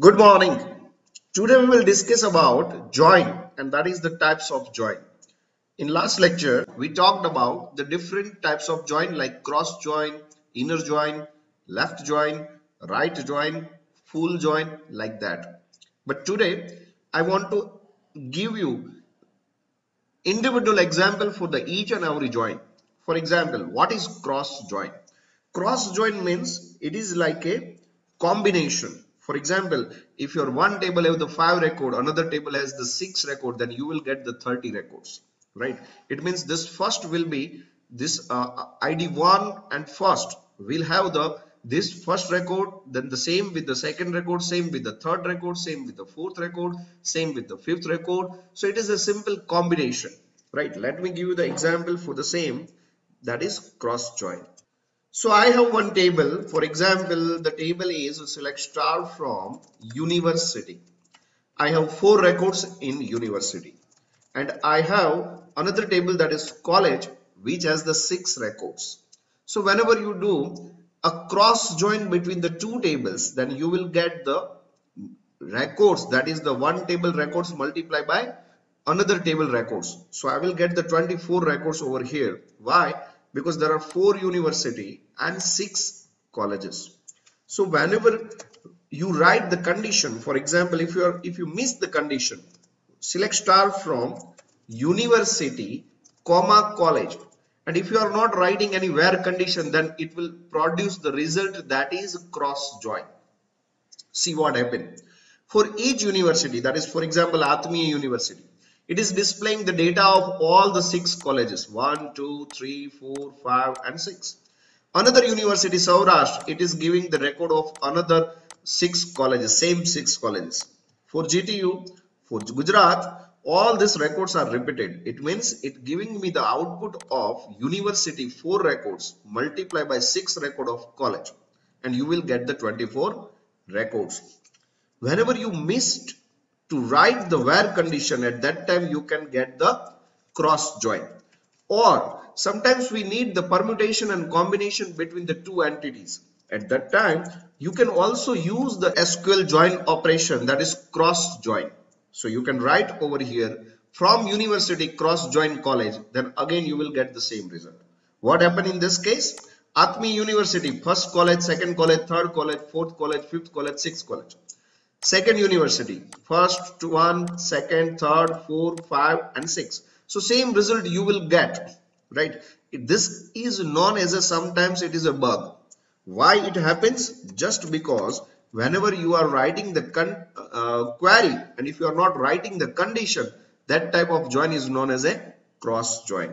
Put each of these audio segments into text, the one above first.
Good morning. Today we will discuss about join, and that is the types of join. In last lecture we talked about the different types of join like cross join, inner join, left join, right join, full join, like that. But today I want to give you individual example for the each and every join. For example, what is cross join? Cross join means it is like a combination. For example, if your one table have the 5 record, another table has the 6 record, then you will get the 30 records, right? It means this first will be this ID 1 and first will have the this first record, then the same with the second record, same with the third record, same with the fourth record, same with the fifth record. So it is a simple combination, right? Let me give you the example for the same, that is cross join. So I have one table. For example, the table is select star from university. I have 4 records in university, and I have another table that is college, which has the 6 records. So whenever you do a cross join between the two tables, then you will get the records, that is the one table records multiplied by another table records. So I will get the 24 records over here. Why? Because there are 4 university and 6 colleges. So whenever you write the condition, for example, if you miss the condition, select star from university comma college, and if you are not writing any where condition, then it will produce the result that is cross join. See what happened. For each university, that is for example Atmiya University, it is displaying the data of all the 6 colleges, 1, 2, 3, 4, 5 and 6. Another university, Saurashtra, it is giving the record of another 6 colleges, same 6 colleges. For GTU, for Gujarat, all these records are repeated. It means it giving me the output of university 4 records multiplied by 6 record of college, and you will get the 24 records. Whenever you missed to write the where condition, at that time you can get the cross join. Or sometimes we need the permutation and combination between the two entities. At that time you can also use the SQL join operation, that is cross join. So you can write over here from university cross join college, then again you will get the same result. What happened in this case? Atmi University, first college, second college, third college, fourth college, fifth college, sixth college. Second university, first one, second, third, 4, 5 and 6. So same result you will get, right? This is known as a, sometimes it is a bug. Why it happens? Just because whenever you are writing the query, and if you are not writing the condition, that type of join is known as a cross join.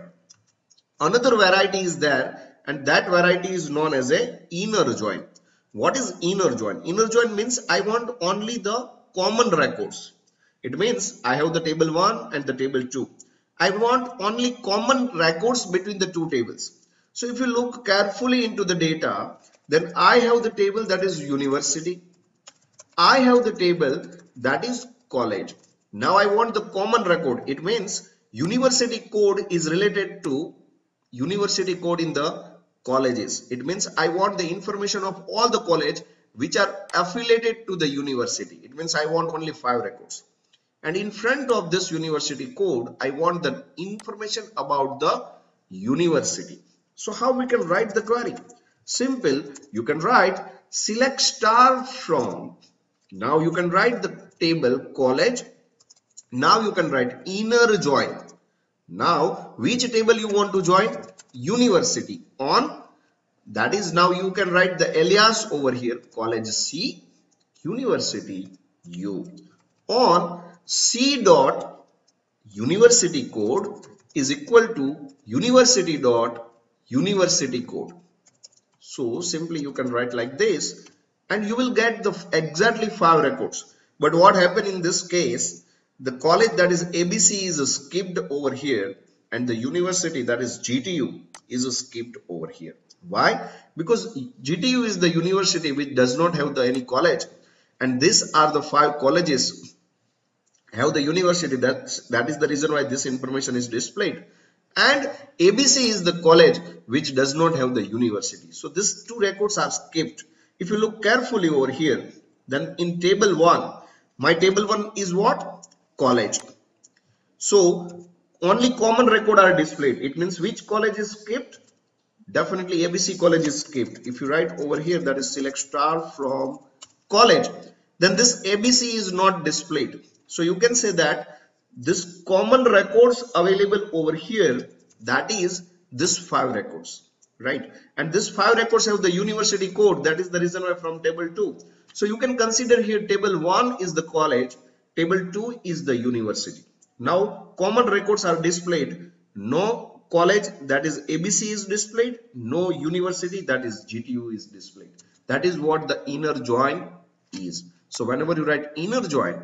Another variety is there, and that variety is known as a inner join. What is inner join? Inner join means I want only the common records. It means I have the table 1 and the table 2. I want only common records between the two tables. So if you look carefully into the data, then I have the table that is university. I have the table that is college. Now I want the common record. It means university code is related to university code in the colleges. It means I want the information of all the college which are affiliated to the university. It means I want only 5 records. And in front of this university code, I want the information about the university. So how we can write the query? Simple. You can write select star from. Now you can write the table college. Now you can write inner join. Now which table you want to join? University on, that is, now you can write the alias over here, college C, university U, on C dot university code is equal to university dot university code. So simply you can write like this, and you will get the exactly 5 records. But what happened in this case, the college that is ABC is skipped over here, and the university that is GTU is skipped over here. Why? Because GTU is the university which does not have any college, and these are the 5 colleges have the university. That is the reason why this information is displayed. And ABC is the college which does not have the university. So these 2 records are skipped. If you look carefully over here, then in table 1, my table 1 is what? College. So only common record are displayed. It means which college is skipped? Definitely ABC college is skipped. If you write over here that is select star from college, then this ABC is not displayed. So you can say that this common records available over here, that is this 5 records, right? And this 5 records have the university code. That is the reason why from table 2. So you can consider here table 1 is the college, table 2 is the university. Now common records are displayed. No college, that is ABC, is displayed. No university, that is GTU, is displayed. That is what the inner join is. So whenever you write inner join,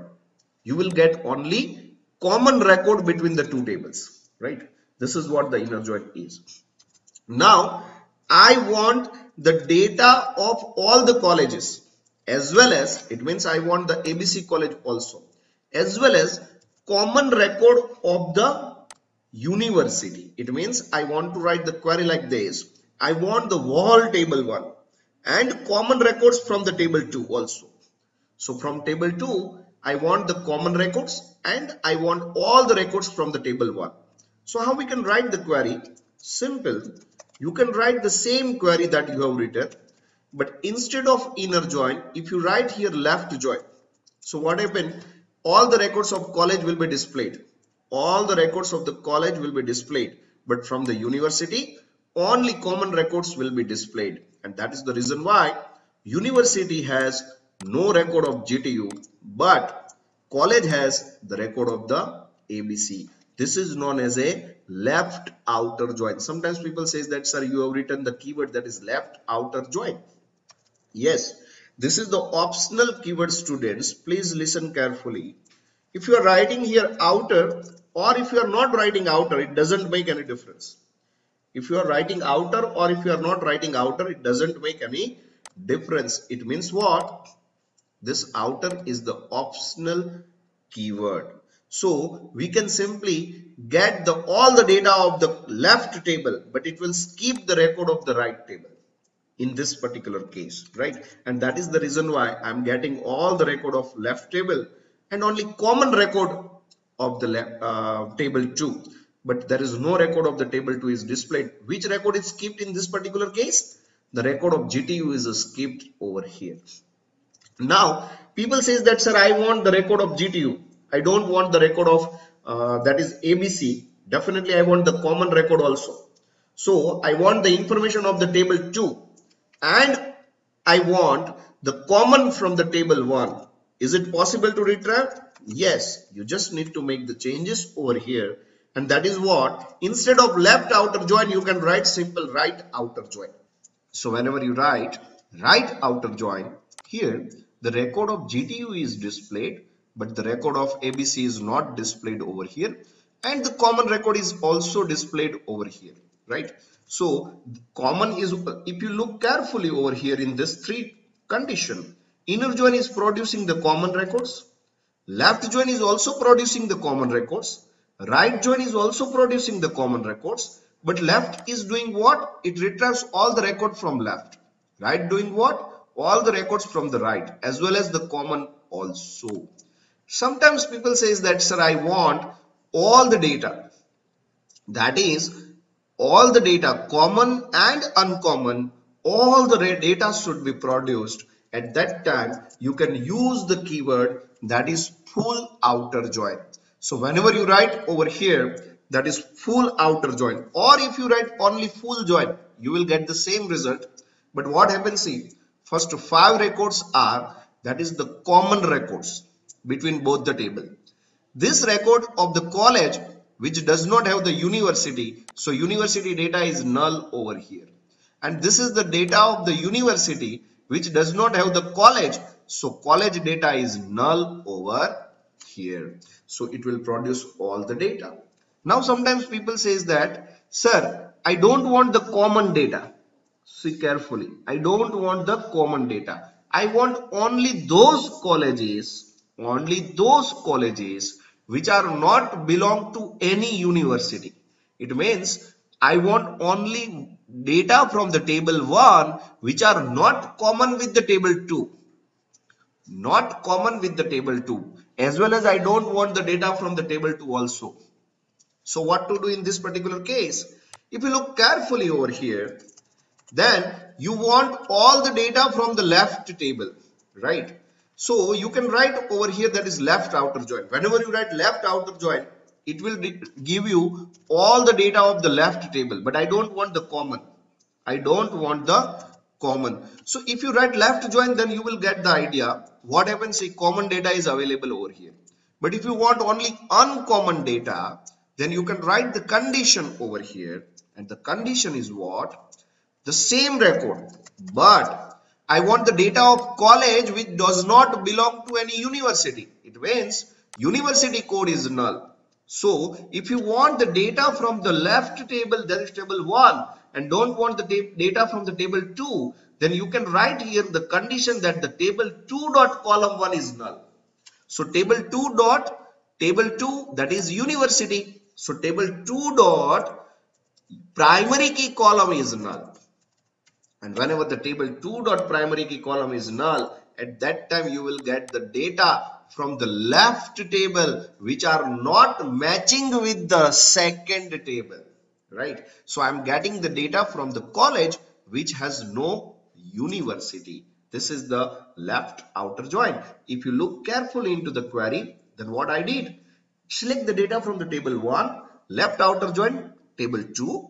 you will get only common record between the two tables, right? This is what the inner join is. Now I want the data of all the colleges, as well as, it means I want the ABC college also, as well as common record of the university. It means I want to write the query like this. I want the whole table 1 and common records from the table 2 also. So from table 2, I want the common records and I want all the records from the table 1. So how we can write the query? Simple. You can write the same query that you have written, but instead of inner join, if you write here left join, so what happened? All the records of college will be displayed. All the records of the college will be displayed, but from the university, only common records will be displayed. And that is the reason why university has no record of GTU, but college has the record of the ABC. This is known as a left outer join. Sometimes people say that, sir, you have written the keyword that is left outer join. Yes, this is the optional keyword, students. Please listen carefully. If you are writing here outer, or if you are not writing outer, it doesn't make any difference. If you are writing outer or if you are not writing outer, it doesn't make any difference. It means what? This outer is the optional keyword. So we can simply get all the data of the left table, but it will skip the record of the right table in this particular case, right? And that is the reason why I'm getting all the record of left table and only common record of the table 2, but there is no record of the table 2 is displayed. Which record is skipped in this particular case? The record of GTU is skipped over here. Now people says that, sir, I want the record of GTU, I don't want the record of that is ABC. Definitely I want the common record also. So I want the information of the table 2 and I want the common from the table 1. Is it possible to retrieve? Yes, you just need to make the changes over here, and that is what, instead of left outer join, you can write simple right outer join. So whenever you write right outer join, here the record of GTU is displayed, but the record of ABC is not displayed over here, and the common record is also displayed over here, right? So common is, if you look carefully over here in this 3 condition, inner join is producing the common records, left join is also producing the common records, right join is also producing the common records, but left is doing what? It retrieves all the record from left. Right doing what? All the records from the right as well as the common also. Sometimes people says that, sir, I want all the data. That is, all the data, common and uncommon, all the data should be produced. At that time, you can use the keyword that is full outer join. So whenever you write over here, that is full outer join, or if you write only full join, you will get the same result. But what happens, see, first 5 records are, that is the common records between both the table. This record of the college which does not have the university, so university data is null over here. And this is the data of the university which does not have the college, so college data is null over here. So it will produce all the data. Now sometimes people says that, sir, I don't want the common data. See carefully, I don't want the common data. I want only those colleges which are not belong to any university. It means I want only data from the table 1 which are not common with the table 2. not common with the table 2, as well as I don't want the data from the table 2 also. So what to do in this particular case? If you look carefully over here, then you want all the data from the left table, right? So you can write over here that is left outer join. Whenever you write left outer join, it will give you all the data of the left table, but I don't want the common. I don't want the common. So if you write left join, then you will get the idea what happens if common data is available over here. But if you want only uncommon data, then you can write the condition over here, and the condition is what? The same record, but I want the data of college which does not belong to any university. It means university code is null. So if you want the data from the left table, that is table 1, and don't want the data from the table 2, then you can write here the condition that the table 2 dot column 1 is null. So table 2 dot table 2, that is university. So table 2 dot primary key column is null. And whenever the table 2 dot primary key column is null, at that time you will get the data from the left table which are not matching with the second table, right? So I'm getting the data from the college which has no university. This is the left outer join. If you look carefully into the query, then what I did, select the data from the table 1, left outer join, table 2,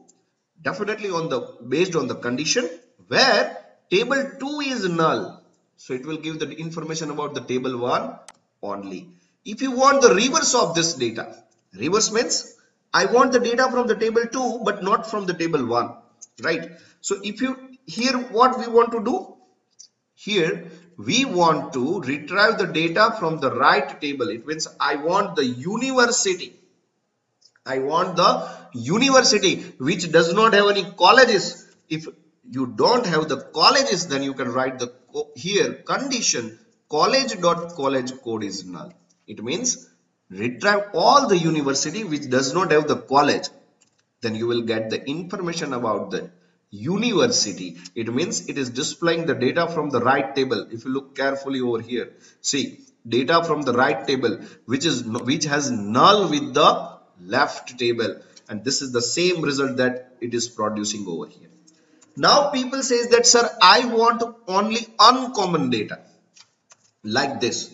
definitely on the based on the condition where table 2 is null. So it will give the information about the table 1 only. If you want the reverse of this data, reverse means I want the data from the table 2 but not from the table 1, right? So if you here what we want to do, here we want to retrieve the data from the right table. It means I want the university. I want the university which does not have any colleges. If you don't have the colleges, then you can write the here condition college code is null. It means retrieve all the university which does not have the college. Then you will get the information about the university. It means it is displaying the data from the right table. If you look carefully over here, see data from the right table which has null with the left table, and this is the same result that it is producing over here. Now people says that, sir, I want only uncommon data like this.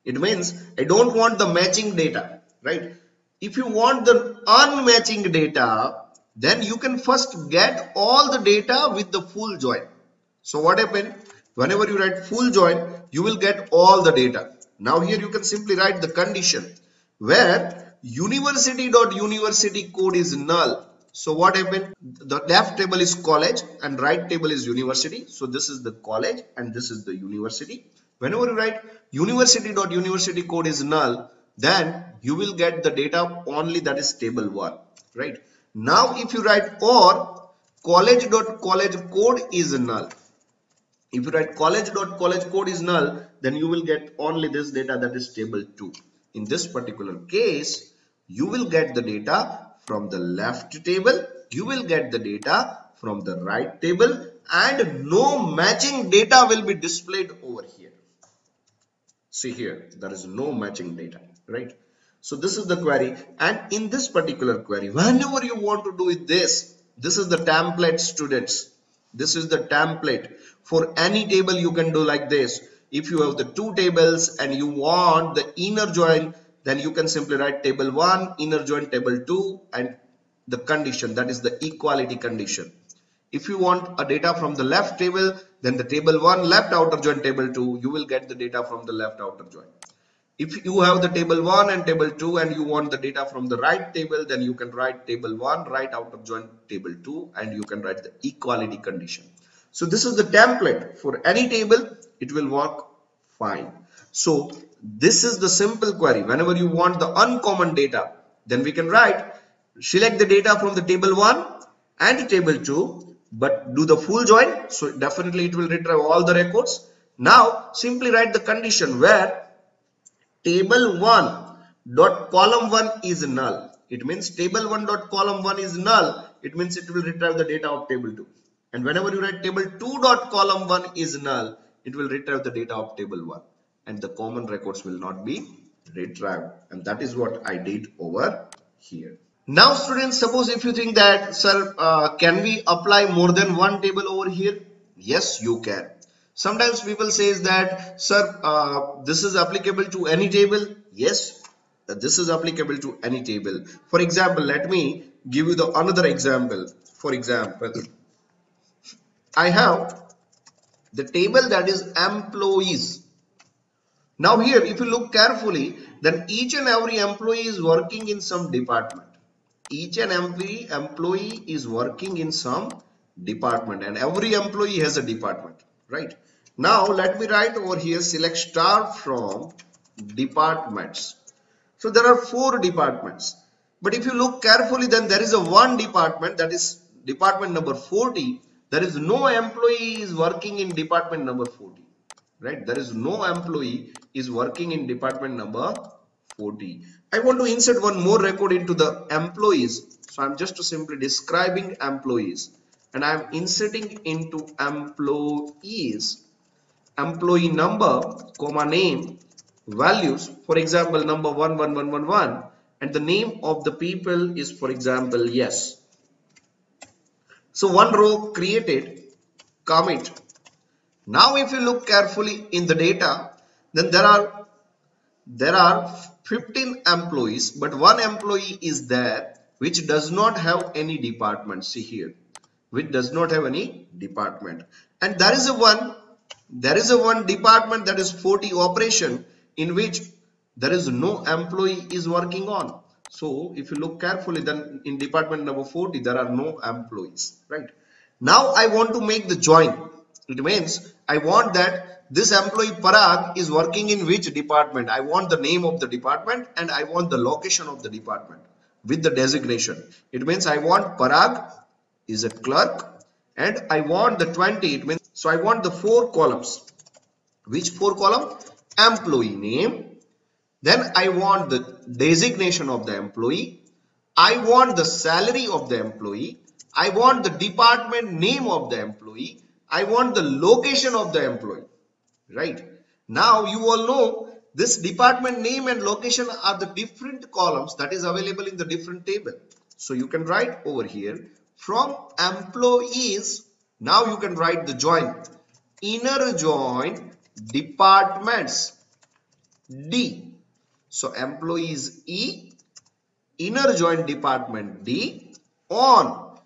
It means I don't want the matching data, right? If you want the unmatching data, then you can first get all the data with the full join. So what happened? Whenever you write full join, you will get all the data. Now here you can simply write the condition where university code is null. So what happened? The left table is college and right table is university. So this is the college and this is the university. Whenever you write university code is null, then you will get the data only, that is table 1, right? Now if you write or college code is null. If you write college code is null, then you will get only this data, that is table 2. In this particular case, you will get the data from the left table, you will get the data from the right table, and no matching data will be displayed over here. See here, there is no matching data, right? So this is the query, and in this particular query, whenever you want to do this is the template, students. This is the template. For any table you can do like this. If you have the two tables and you want the inner join, then you can simply write table 1, inner join table 2, and the condition, that is the equality condition. If you want a data from the left table, then the table 1 left outer join table 2, you will get the data from the left outer join. If you have the table 1 and table 2 and you want the data from the right table, then you can write table 1 right outer join table 2 and you can write the equality condition. So this is the template for any table. It will work fine. So this is the simple query. Whenever you want the uncommon data, then we can write select the data from the table 1 and table 2, but do the full join. So definitely it will retrieve all the records. Now simply write the condition where table 1 dot column 1 is null. It means table 1 dot column 1 is null. It means it will retrieve the data of table 2. And whenever you write table 2 dot column 1 is null, it will retrieve the data of table 1. and the common records will not be retrieved. And that is what I did over here. Now students, suppose if you think that, sir, can we apply more than one table over here? Yes, you can. Sometimes people says that, sir, this is applicable to any table. Yes, this is applicable to any table. For example, let me give you the another example. For example, I have the table that is employees. Now here, if you look carefully, then each and every employee is working in some department. Each and every employee is working in some department, and every employee has a department, right? Now let me write over here, select star from departments. So there are 4 departments, but if you look carefully, then there is a one department, that is department number 40. There is no employee is working in department number 40, right? There is no employee is working in department number 40. I want to insert one more record into the employees. So I'm just simply describing employees, and I'm inserting into employees employee number, comma name, values. For example, number 11111, and the name of the people is, for example, yes. So one row created, commit. Now if you look carefully in the data, then there are 15 employees, but one employee is there which does not have any department. See here, which does not have any department, and there is a one department, that is 40 operation, in which there is no employee is working on. So if you look carefully, then in department number 40 there are no employees, right? Now I want to make the join. It means I want that this employee Parag is working in which department. I want the name of the department and I want the location of the department with the designation. It means I want Parag is a clerk, and I want the 20. It means, so I want the 4 columns. Which 4 column? Employee name. Then I want the designation of the employee. I want the salary of the employee. I want the department name of the employee. I want the location of the employee. Right? Now you all know this department name and location are the different columns that is available in the different table. So you can write over here from employees. Now you can write the join. Inner join departments D. So employees E, inner join department D on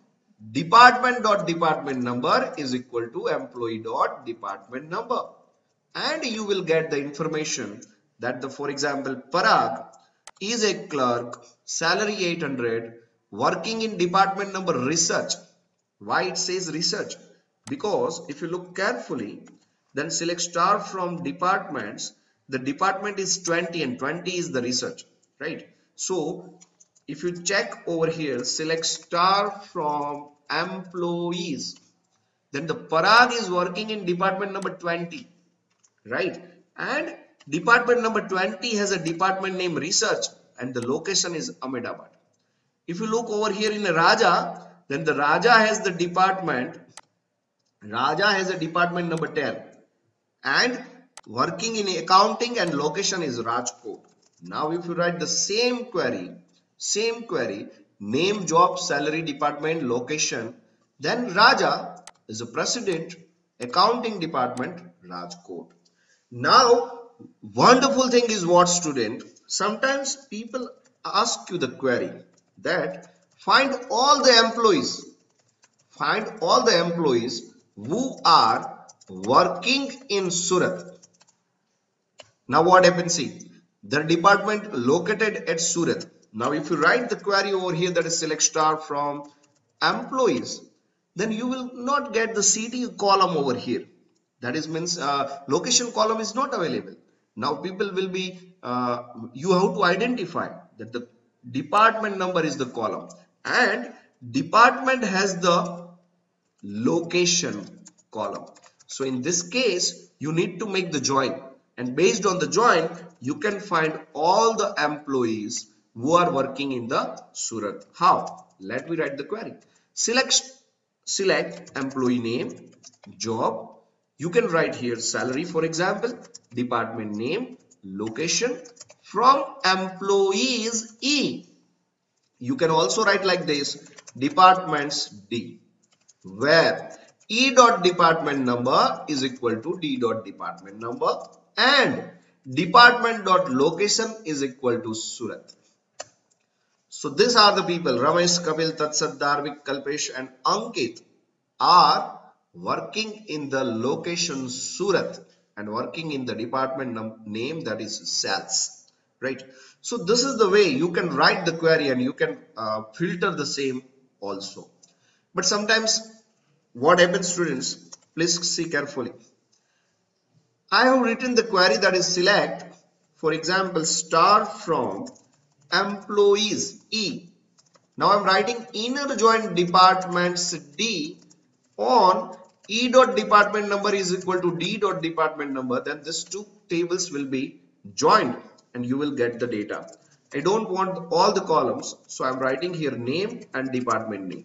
department number is equal to employee department number. And you will get the information that the, for example, Parag is a clerk, salary 800, working in department number research. Why it says research? Because if you look carefully, then select star from departments. The department is 20 and 20 is the research, right? So if you check over here, select star from employees, then the Parag is working in department number 20, right? And department number 20 has a department name research and the location is Ahmedabad. If you look over here in a Raja, then the Raja has the department, Raja has a department number 10 and working in accounting and location is Rajkot. Now if you write the same query, name, job, salary, department, location, then Raja is a president, accounting department, Rajkot. Now wonderful thing is what, student, sometimes people ask you the query that find all the employees who are working in Surat. Now what happens? See, the department located at Surat. Now if you write the query over here, that is select star from employees, then you will not get the city column over here. That is means location column is not available. Now people will be, you have to identify that the department number is the column and department has the location column. So in this case, you need to make the join, and based on the join, you can find all the employees who are working in the Surat. How? Let me write the query. Select employee name, job. You can write here salary, for example, department name, location, from employees E. You can also write like this, departments D, where E dot department number is equal to D dot department number and department dot location is equal to Surat. So these are the people, Ramesh, Kapil, Tatsat, Darvik, Kalpesh and Ankit are working in the location Surat and working in the department name, that is sales, right? So this is the way you can write the query and you can filter the same also. But sometimes what happens, students, please see carefully. I have written the query that is select, for example, star from employees E. Now I'm writing inner join departments D on E dot department number is equal to D dot department number. Then these two tables will be joined and you will get the data. I don't want all the columns, so I'm writing here name and department name.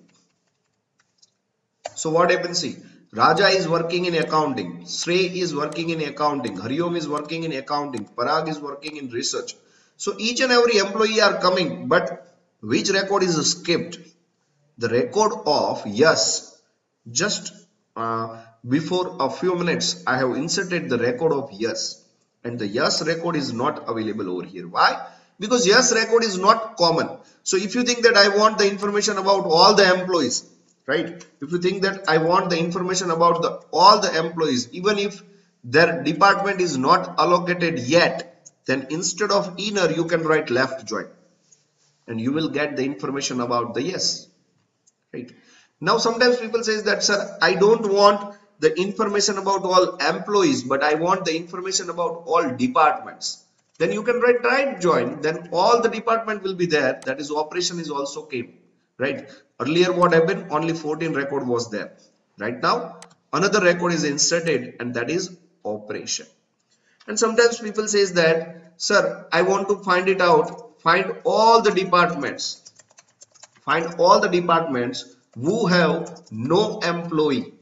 So what happens? See, Raja is working in accounting, Shrey is working in accounting, Hariom is working in accounting, Parag is working in research. So each and every employee are coming, but which record is skipped? The record of yes. Just before a few minutes, I have inserted the record of yes, and the yes record is not available over here. Why? Because yes record is not common. So if you think that I want the information about all the employees, right? If you think that I want the information about all the employees, even if their department is not allocated yet, then instead of inner you can write left join and you will get the information about the yes, right? Now sometimes people say that, sir, I don't want the information about all employees, but I want the information about all departments. Then you can write right join, then all the department will be there, that is operation is also came, right? Earlier what happened, only 14 record was there. Right now another record is inserted and that is operation. And sometimes people says that, sir, I want to find it out, find all the departments who have no employee.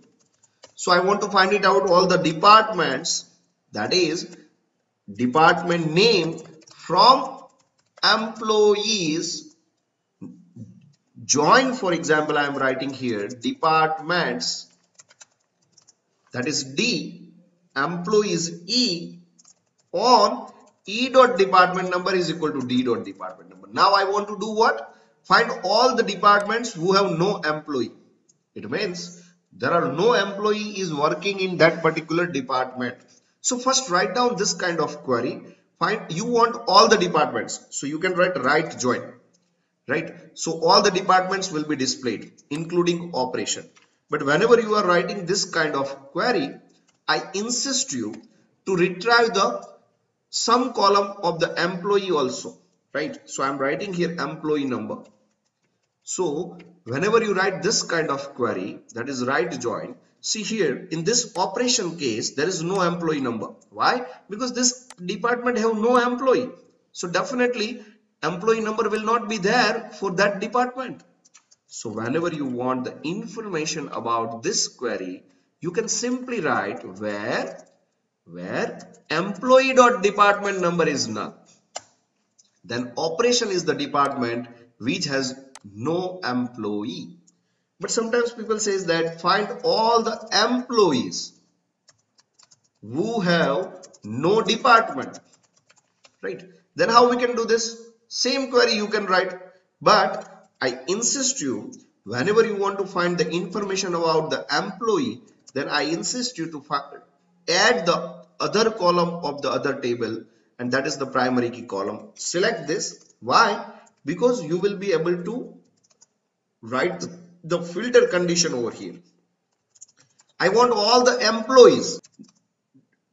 So I want to find it out all the departments, that is department name from employees join. For example, I am writing here departments, that is D, employees E on E dot department number is equal to D dot department number. Now I want to do what? Find all the departments who have no employee. It means there are no employee is working in that particular department. So first write down this kind of query. You want all the departments. So you can write right join, right? So all the departments will be displayed, including operation. But whenever you are writing this kind of query, I insist you to retrieve the some column of the employee also, right? So I'm writing here employee number. So whenever you write this kind of query, that is right join, see here in this operation case there is no employee number. Why? Because this department have no employee. So definitely employee number will not be there for that department. So whenever you want the information about this query, you can simply write where employee dot department number is null. Then operation is the department which has no employee. But sometimes people says that find all the employees who have no department, right? Then how we can do this? Same query you can write, but I insist you, whenever you want to find the information about the employee, then I insist you to add the other column of the other table, and that is the primary key column. Select this. Why? Because you will be able to write the filter condition over here. I want all the employees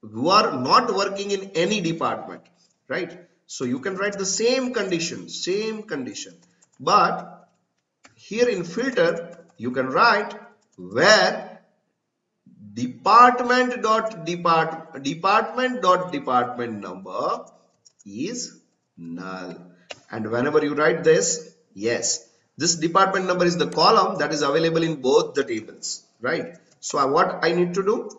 who are not working in any department, right? So you can write the same condition, but here in filter you can write where department dot department number is null. And whenever you write this, yes, this department number is the column that is available in both the tables, right? So what I need to do,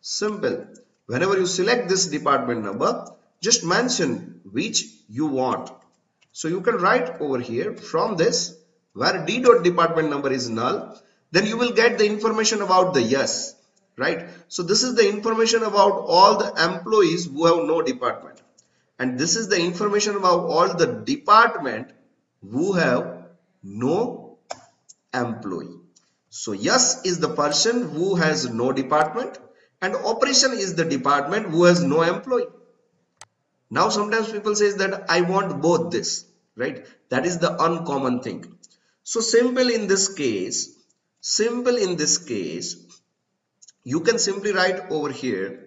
Simple. Whenever you select this department number, just mention which you want. So you can write over here from this where D dot department number is null, then you will get the information about the yes, right? So this is the information about all the employees who have no department, and this is the information about all the department who have no employee. So yes is the person who has no department, and operation is the department who has no employee. Now sometimes people say that I want both this, right? That is the uncommon thing. So simple in this case, you can simply write over here,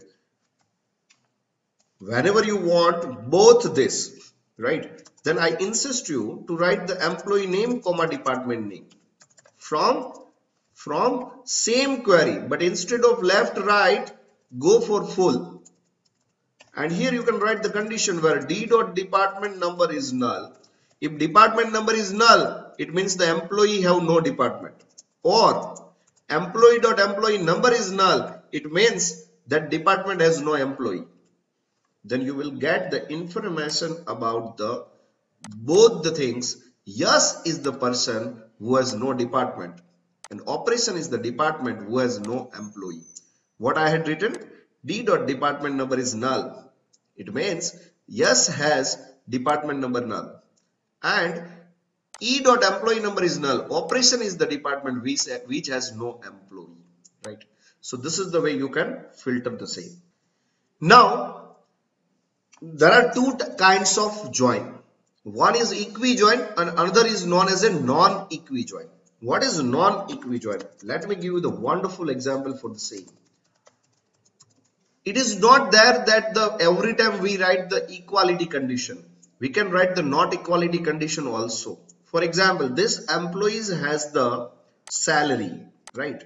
whenever you want both this, right? Then I insist you to write the employee name comma department name from same query, but instead of left right, go for full. And here you can write the condition where D dot department number is null. If department number is null, it means the employee have no department. Or employee dot employee number is null, it means that department has no employee. Then you will get the information about the both the things. Yes is the person who has no department, and operation is the department who has no employee. What I had written, D dot department number is null. It means yes has department number null, and E dot employee number is null. Operation is the department which has no employee, right? So this is the way you can filter the same. Now there are two kinds of join. One is equi-join and another is known as a non-equi-join. What is non-equi-join? Let me give you the wonderful example for the same. It is not there that every time we write the equality condition, we can write the not equality condition also. For example, this employees has the salary, right?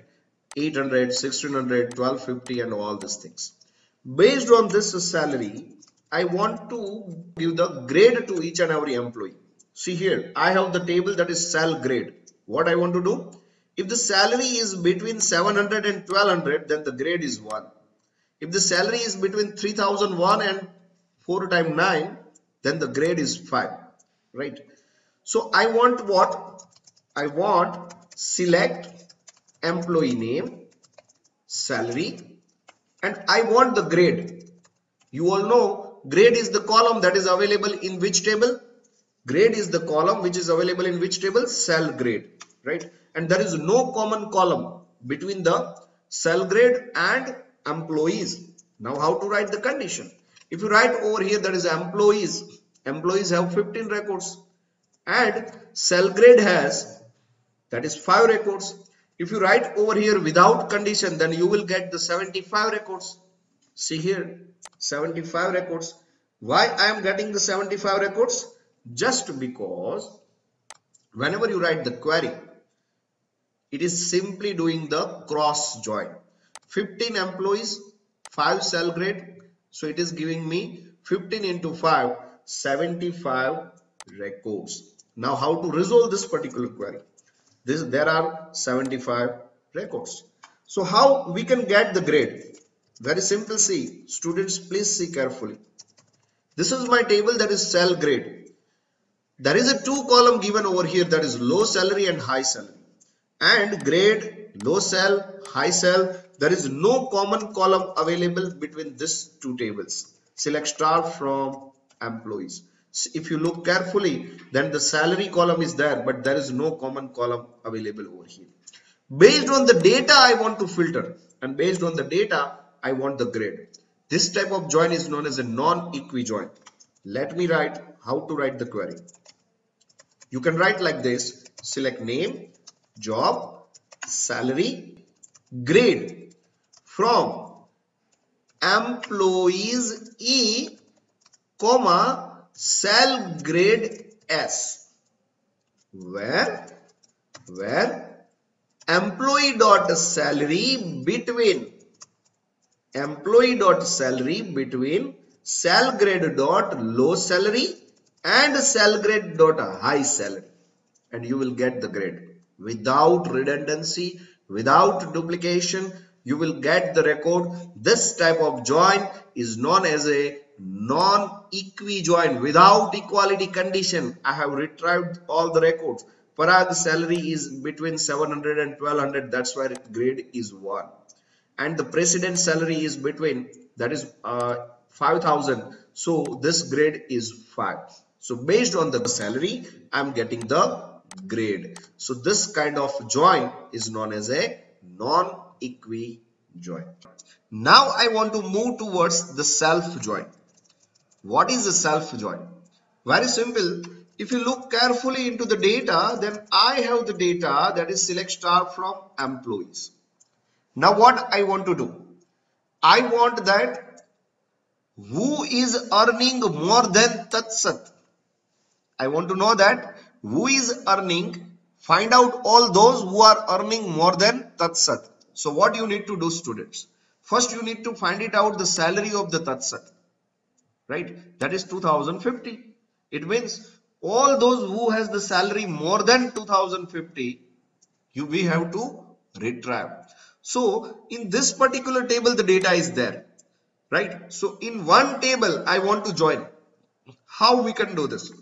800, 1600, 1250 and all these things. Based on this salary, I want to give the grade to each and every employee. See here, I have the table that is sal grade. What I want to do? If the salary is between 700 and 1200, then the grade is 1. If the salary is between 3001 and 4 times 9, then the grade is 5, right? So I want what? I want select employee name, salary, and I want the grade. You all know grade is the column that is available in which table? Grade is the column which is available in which table? Cell grade, right? And there is no common column between the cell grade and employees. Now how to write the condition? If you write over here that is employees have 15 records and cell grade has that is 5 records. If you write over here without condition, then you will get the 75 records. See here, 75 records. Why I am getting the 75 records? Just because whenever you write the query, it is simply doing the cross join. 15 employees, 5 cell grade. So it is giving me 15 into 5, 75 records. Now how to resolve this particular query? There are 75 records. So how we can get the grade? Very simple. See, students, please see carefully. This is my table that is cell grade. There is a 2 column given over here, that is low salary and high salary. And grade, low cell, high cell, there is no common column available between these 2 tables. Select star from employees. If you look carefully, then the salary column is there, but there is no common column available over here. Based on the data I want to filter, and based on the data I want the grade. This type of join is known as a non-equi join. Let me write how to write the query. You can write like this: select name, job, salary, grade from employees E, comma, cell grade S, where employee dot salary between cell grade dot low salary and cell grade dot high salary, and you will get the grade without redundancy, without duplication. you will get the record. This type of join is known as a non-equi join. Without equality condition, I have retrieved all the records. Parag's salary is between 700 and 1200. That's why grade is 1. And the president's salary is between, that is 5000. So this grade is 5. So based on the salary, I'm getting the grade. So this kind of join is known as a non-equi join. Now I want to move towards the self join. What is the self join? Very simple. If you look carefully into the data, then I have the data that is select star from employees. Now what I want to do? I want that who is earning more than Tatsat. I want to know that who is earning. Find out all those who are earning more than Tatsat. So what you need to do, students? First you need to find it out the salary of the Tatsat. Right? That is 2050. It means all those who has the salary more than 2050, we have to retrieve. So in this particular table, the data is there, right? So in one table, I want to join. How we can do this?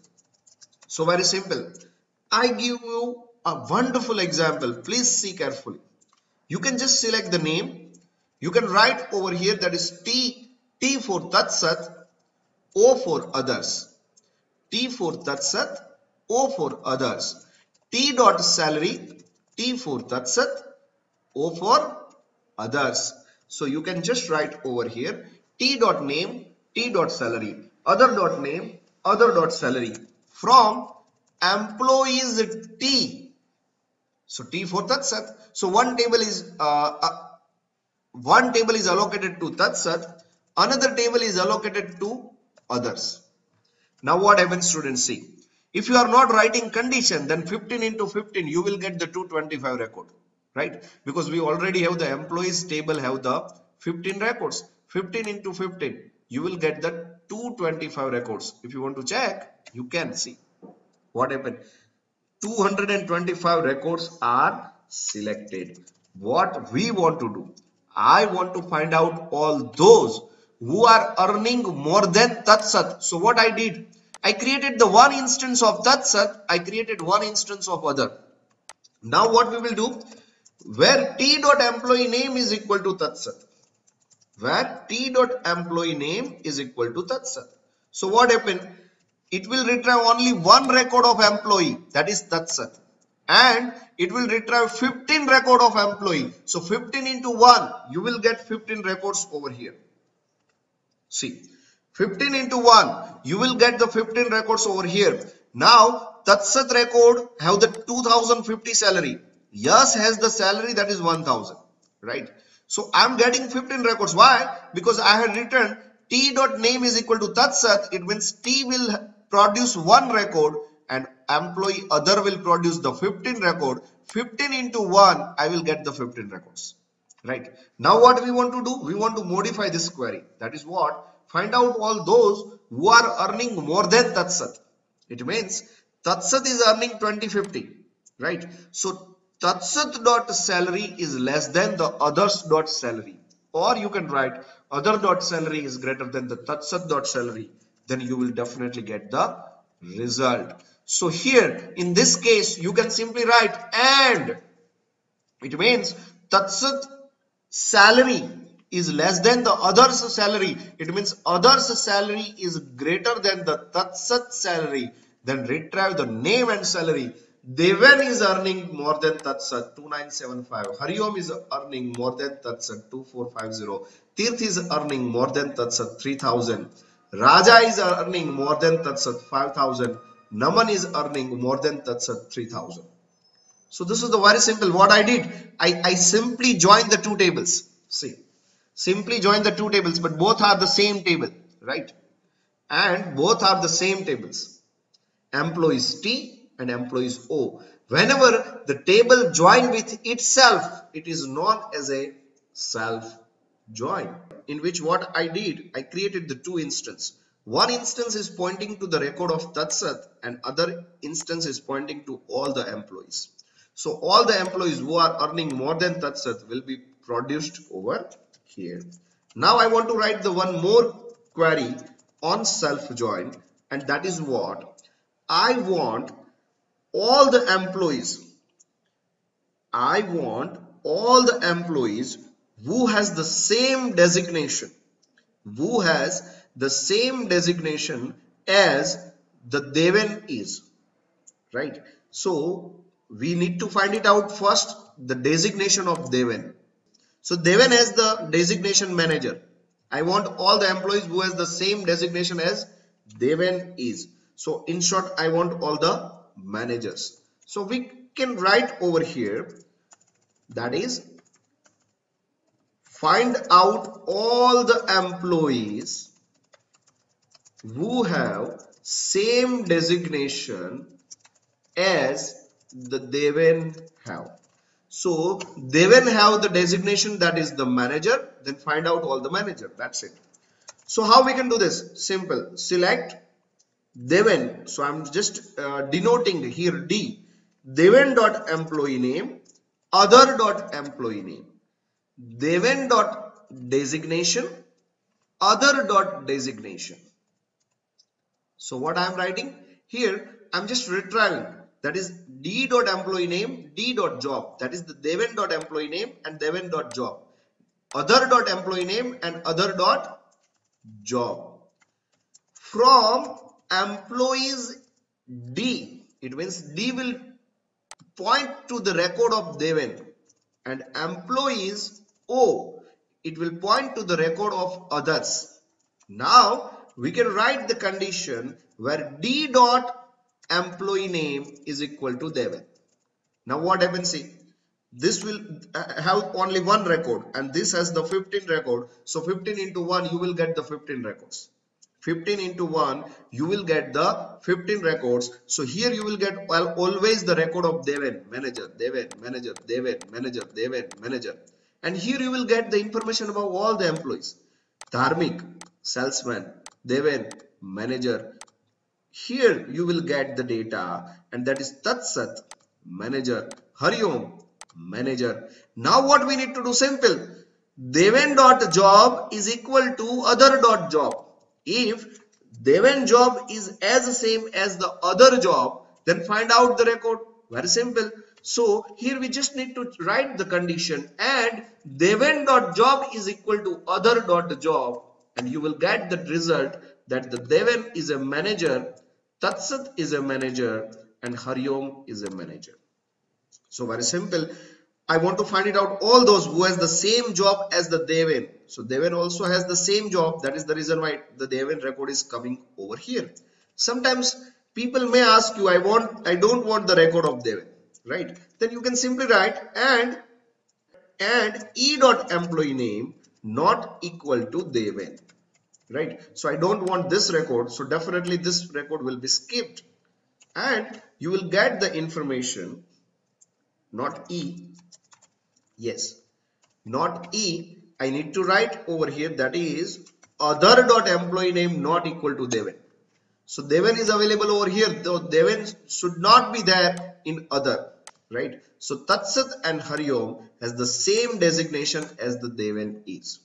So very simple. I give you a wonderful example. Please see carefully. You can just select the name. You can write over here that is T for Tatsat, O for others. T for Tatsat, O for others. T dot salary, T for Tatsat, O for others. So you can just write over here T dot name, T dot salary, other dot name, other dot salary from employees T. So T for Tatsat. So one table is allocated to Tatsat, another table is allocated to others. Now what happens, students? See, if you are not writing condition, then 15 into 15 you will get the 225 record, right? Because we already have the employees table have the 15 records. 15 into 15 you will get the 225 records. If you want to check, you can see what happened. 225 records are selected. What we want to do, I want to find out all those who are earning more than Tatsat. So what I did, I created the one instance of Tatsat, I created one instance of other. Now what we will do, where T dot employee name is equal to Tatsat, where T dot employee name is equal to Tatsat. So what happened? It will retrieve only one record of employee, that is Tatsat, and it will retrieve 15 record of employee. So 15 into 1, you will get 15 records over here. See, 15 into 1, you will get the 15 records over here. Now, Tatsat record have the 2050 salary. Yes has the salary that is 1000, right? So, I am getting 15 records. Why? Because I had written T dot name is equal to Tatsat. It means T will produce one record and employee other will produce the 15 record. 15 into 1, I will get the 15 records. Right. Now what we want to do? We want to modify this query. That is what? Find out all those who are earning more than Tatsat. It means Tatsat is earning 2050. Right. So Tatsat dot salary is less than the others dot salary. Or you can write other dot salary is greater than the Tatsat dot salary. Then you will definitely get the result. So here in this case you can simply write and. It means Tatsat salary is less than the others salary. It means others salary is greater than the Tatsat salary. Then retrieve the name and salary. Devan is earning more than Tatsat 2975. Hariom is earning more than Tatsat 2450. Tirth is earning more than Tatsat 3000. Raja is earning more than Tatsat 5000. Naman is earning more than Tatsat 3000. So this is the very simple. What I did, I simply joined the two tables. See, simply join the two tables, but both are the same table, right? And both are the same tables. Employees T and employees O. Whenever the table join with itself, it is known as a self join. In which what I did, I created the two instances. One instance is pointing to the record of Tatsat and other instance is pointing to all the employees. So all the employees who are earning more than Tatsat will be produced over here. Now I want to write the one more query on self join, and that is what I want all the employees. I want all the employees who has the same designation, as the Deven is, right? So we need to find it out first, the designation of Deven. So Deven has the designation manager. I want all the employees who has the same designation as Deven is. So in short, I want all the managers. So we can write over here, that is, find out all the employees who have same designation as the Deven have. So Deven have the designation, that is the manager. Then find out all the manager. That's it. So how we can do this? Simple. Select Deven. So I'm just denoting here D. Deven dot employee name, other dot employee name, Deven dot designation, other dot designation. So what I am writing here, I'm just retrieving, that is D dot employee name, D dot job, that is the Deven dot employee name and Deven dot job, other dot employee name and other dot job. From employees D, it means D will point to the record of Deven, and employees O, it will point to the record of others. Now we can write the condition where D dot employee name is equal to Deven. Now what happens? See, this will have only one record and this has the 15 record. So 15 into 1 you will get the 15 records. 15 into 1 you will get the 15 records. So here you will get always the record of Deven, manager, Deven, manager, Deven, manager, Deven, manager. And here you will get the information about all the employees. Dharmik, salesman, Deven, manager. Here you will get the data, and that is Tatsat, manager, Hariom, manager. Now what we need to do? Simple. Deven dot job is equal to other dot job. If Deven job is as same as the other job, then find out the record. Very simple. So here we just need to write the condition, and Deven dot job is equal to other dot job, and you will get the result that the Deven is a manager, Tatsat is a manager, and Hariom is a manager. So very simple. I want to find it out all those who has the same job as the Deven. So Deven also has the same job. That is the reason why the Deven record is coming over here. Sometimes people may ask you, I don't want the record of Deven, right? Then you can simply write and E dot employee name not equal to Deven, right? So I don't want this record. So definitely this record will be skipped, and you will get the information, not E. Yes, not E. I need to write over here, that is other dot employee name not equal to Deven. So Deven is available over here, though Deven should not be there in other, right? So Tatsat and Hariom has the same designation as the Deven is,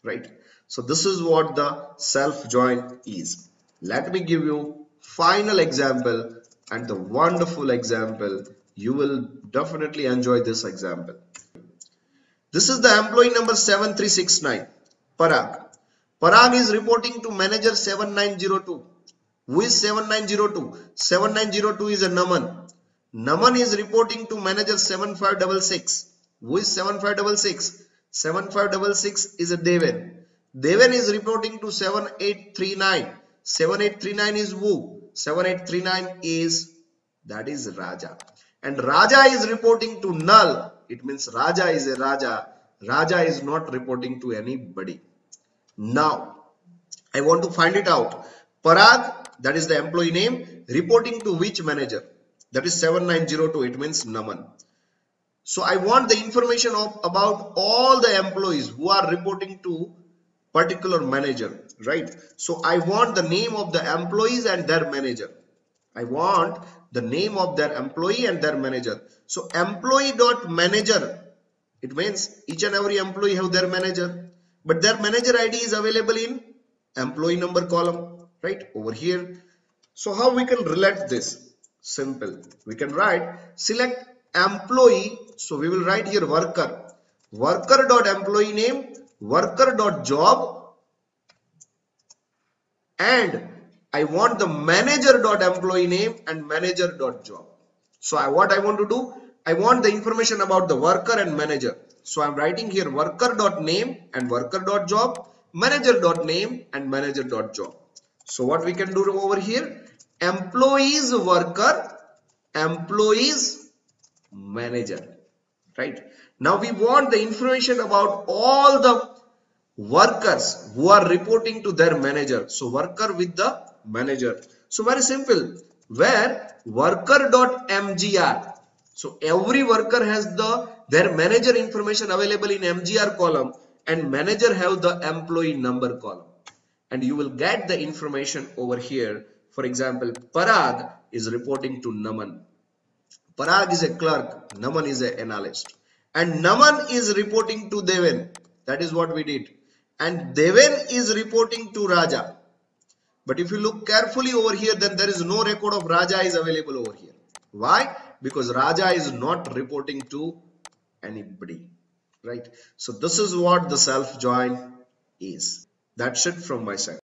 right? So this is what the self join is. Let me give you final example, and the wonderful example. You will definitely enjoy this example. This is the employee number 7369, Parag. Parag is reporting to manager 7902. Who is 7902? 7902 is a Naman. Naman is reporting to manager 7566. Who is 7566? 7566 is a Deven. Deven is reporting to 7839. 7839 is who? 7839 is, that is Raja. And Raja is reporting to null. It means Raja is a Raja. Raja is not reporting to anybody. Now, I want to find it out. Parag, that is the employee name, reporting to which manager? That is 7902. It means Naman. So I want the information about all the employees who are reporting to particular manager, right? So I want the name of the employees and their manager. I want the name of their employee and their manager. So employee dot manager It means each and every employee have their manager, but their manager ID is available in employee number column, right over here. So how we can relate this? Simple. We can write select employee. So we will write here worker. Worker dot employee name, worker dot job, and I want the manager dot employee name and manager dot job. So what I want to do? I want the information about the worker and manager. So I'm writing here worker dot name and worker dot job, manager dot name and manager dot job. So what we can do over here? Employees worker, employees manager. Right? Now we want the information about all the workers who are reporting to their manager. So worker with the manager. So very simple. Where worker.mgr. So every worker has their manager information available in mgr column, and manager have the employee number column. And you will get the information over here. For example, Parag is reporting to Naman. Parag is a clerk, Naman is an analyst. And Naman is reporting to Deven. That is what we did. And Deven is reporting to Raja. But if you look carefully over here, then there is no record of Raja is available over here. Why? Because Raja is not reporting to anybody. Right? So this is what the self join is. That's it from my side.